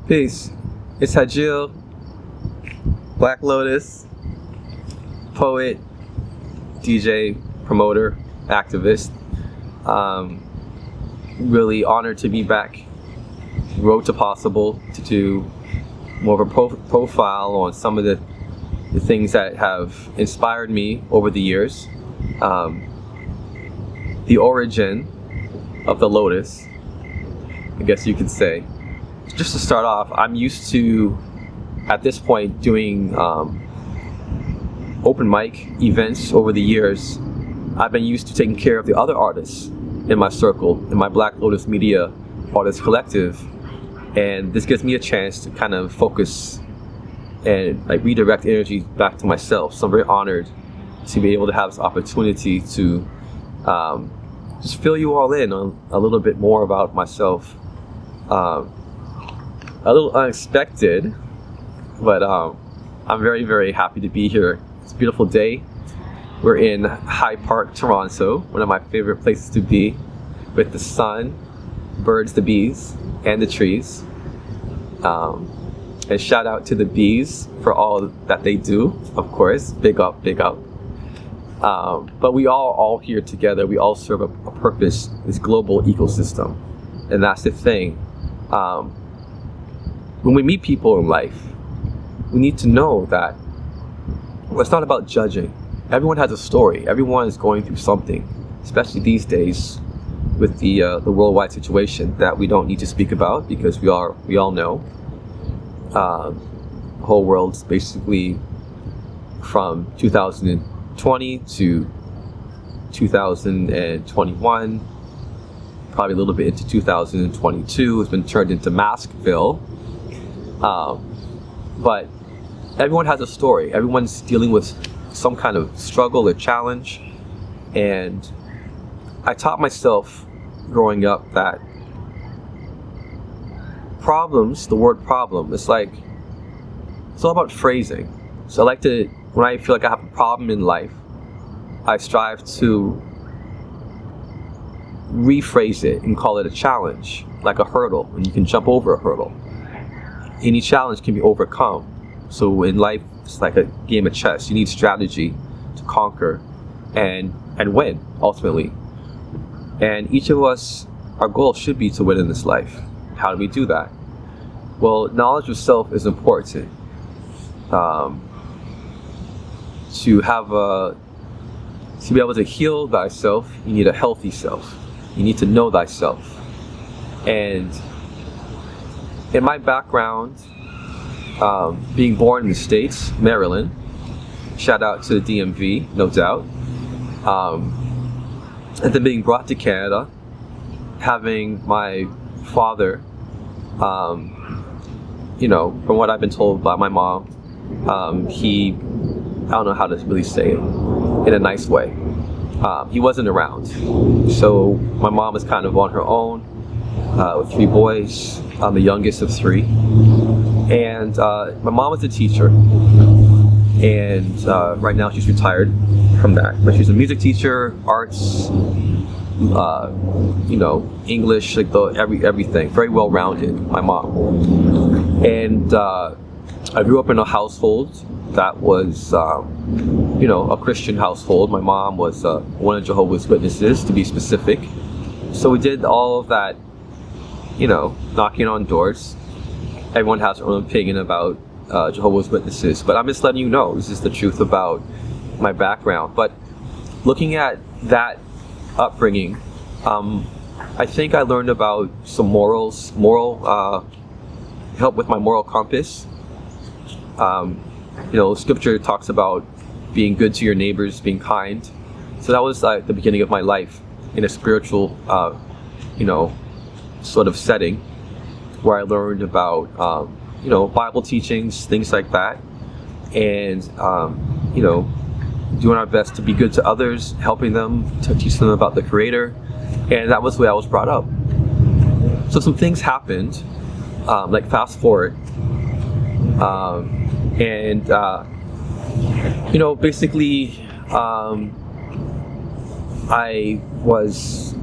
Peace. It's Hajile, Black Lotus, poet, DJ, promoter, activist. Really honored to be back. Road to Possible to do more of a profile on some of the things that have inspired me over the years. The origin of the Lotus, I guess you could say. Just to start off, I'm used to, at this point, doing open mic events over the years. I've been used to taking care of the other artists in my circle, in my Black Lotus Media Artist Collective. And this gives me a chance to kind of focus and like redirect energy back to myself. So I'm very honored to be able to have this opportunity to just fill you all in on a little bit more about myself. A little unexpected, but I'm very, very happy to be here. It's a beautiful day. We're in Hyde Park, Toronto, one of my favorite places to be, with the sun, birds, the bees, and the trees. And shout out to the bees for all that they do, of course. Big up, big up. But we all here together, we all serve a purpose, this global ecosystem. And that's the thing. When we meet people in life, we need to know that it's not about judging. Everyone has a story. Everyone is going through something, especially these days with the worldwide situation that we don't need to speak about because we all know. The whole world's basically from 2020 to 2021, probably a little bit into 2022, has been turned into Maskville. But everyone has a story. Everyone's dealing with some kind of struggle or challenge. And I taught myself growing up that problems, the word problem, it's all about phrasing. So I like to, when I feel like I have a problem in life, I strive to rephrase it and call it a challenge, like a hurdle, and you can jump over a hurdle. Any challenge can be overcome. So in life, it's like a game of chess. You need strategy to conquer and win, ultimately. And each of us, our goal should be to win in this life. How do we do that? Well, knowledge of self is important. To be able to heal thyself, you need a healthy self. You need to know thyself. And in my background, being born in the States, Maryland, shout out to the DMV, no doubt, and then being brought to Canada, having my father, from what I've been told by my mom, I don't know how to really say it in a nice way. He wasn't around. So my mom was kind of on her own with 3 boys. I'm the youngest of 3. And my mom was a teacher. And right now she's retired from that. But she's a music teacher, arts, English, like everything. Very well-rounded, my mom. And I grew up in a household that was, a Christian household. My mom was one of Jehovah's Witnesses, to be specific. So we did all of that, knocking on doors. Everyone has their own opinion about Jehovah's Witnesses, but I'm just letting you know this is the truth about my background. But looking at that upbringing, I think I learned about some moral help with my moral compass. Scripture talks about being good to your neighbors, being kind. So that was like the beginning of my life in a spiritual, sort of setting where I learned about, Bible teachings, things like that. And, doing our best to be good to others, helping them, to teach them about the Creator. And that was the way I was brought up. So some things happened, like fast forward. Basically, I was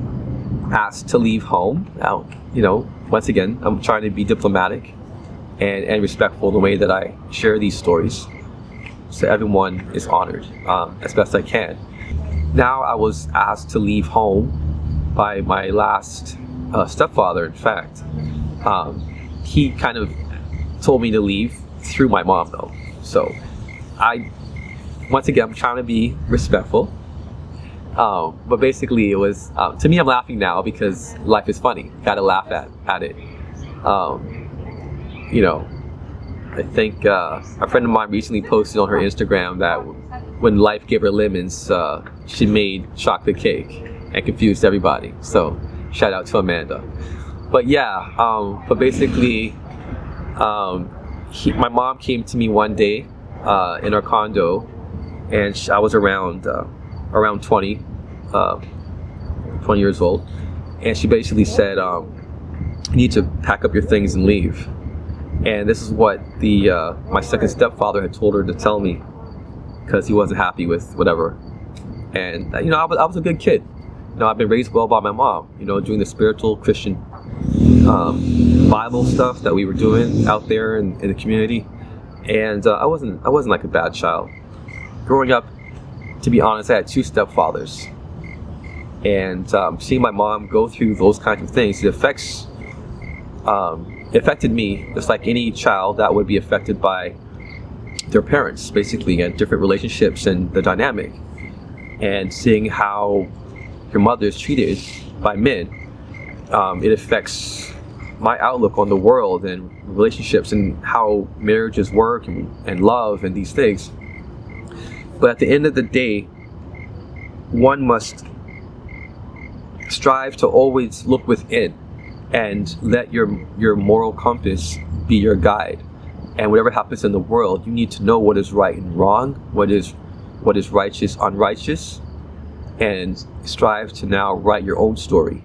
asked to leave home. Now, once again, I'm trying to be diplomatic. and respectful in the way that I share these stories, so everyone is honored as best I can. Now I was asked to leave home by my last stepfather. In fact, he kind of told me to leave through my mom, though. So once again, I'm trying to be respectful. But basically it was, to me, I'm laughing now because life is funny. Gotta laugh at it. You know, I think a friend of mine recently posted on her Instagram that when life gave her lemons, she made chocolate cake and confused everybody. So shout out to Amanda. But yeah, but basically, my mom came to me one day in our condo, and I was around 20 years old, and she basically said, you need to pack up your things and leave. And this is what my second stepfather had told her to tell me, because he wasn't happy with whatever. And you know, I was a good kid. You know, I've been raised well by my mom, you know, doing the spiritual Christian Bible stuff that we were doing out there in the community. And I wasn't like a bad child. Growing up, to be honest, I had two stepfathers. And seeing my mom go through those kinds of things, it affected me just like any child that would be affected by their parents, basically, and different relationships and the dynamic. And seeing how your mother is treated by men, it affects my outlook on the world and relationships and how marriages work and love and these things. But at the end of the day, one must strive to always look within and let your moral compass be your guide. And whatever happens in the world, you need to know what is right and wrong, what is righteous, unrighteous, and strive to now write your own story.